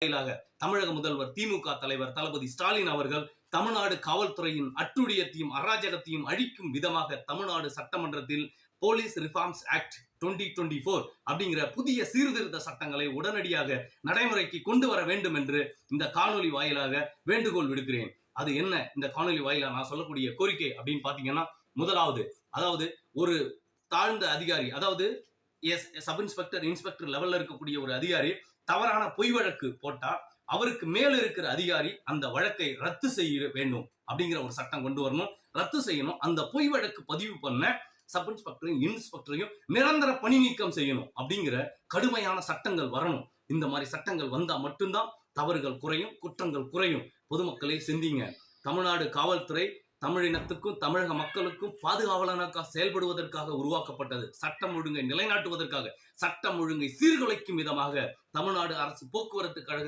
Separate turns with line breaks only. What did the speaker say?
வாயிலாக தமிழக முதல்வர் திமுக தலைவர் தளபதி ஸ்டாலின் அவர்கள் தமிழ்நாடு காவல்துறையின் அட்டுழியத்தையும் அராஜகத்தையும் அழிக்கும் விதமாக தமிழ்நாடு சட்டமன்றத்தில் போலீஸ் ரிஃபார்ம்ஸ் ஆக்ட் 2024 அப்படிங்கிற புதிய சீர்திருத்த சட்டங்களை உடனடியாக நடைமுறைக்கு கொண்டு வர வேண்டும் என்று இந்த காணொலி வாயிலாக வேண்டுகோள் விடுக்கிறேன். அது என்ன இந்த காணொலி வாயிலாக நான் சொல்லக்கூடிய கோரிக்கை அப்படின்னு பாத்தீங்கன்னா, முதலாவது அதாவது ஒரு தாழ்ந்த அதிகாரி, அதாவது சப் இன்ஸ்பெக்டர் லெவல்ல இருக்கக்கூடிய ஒரு அதிகாரி தவறான பொய் வழக்கு போட்டா அவருக்கு மேல இருக்கிற அதிகாரி அந்த வழக்கை ரத்து செய்ய வேண்டும் அப்படிங்கிற ஒரு சட்டம் கொண்டு வரணும், ரத்து செய்யணும். அந்த பொய் வழக்கு பதிவு பண்ண சப் இன்ஸ்பெக்டரையும் நிரந்தர பணி நீக்கம் செய்யணும் அப்படிங்கிற கடுமையான சட்டங்கள் வரணும். இந்த மாதிரி சட்டங்கள் வந்தா மட்டும்தான் தவறுகள் குறையும், குற்றங்கள் குறையும். பொதுமக்களே சிந்திங்க. தமிழ்நாடு காவல்துறை தமிழினத்துக்கும் தமிழக மக்களுக்கும் பாதுகாவலனாக செயல்படுவதற்காக உருவாக்கப்பட்டது. சட்டம் ஒழுங்கை நிலைநாட்டுவதற்காக, சட்டம் ஒழுங்கை சீர்குலைக்கும் விதமாக தமிழ்நாடு அரசு போக்குவரத்து கழக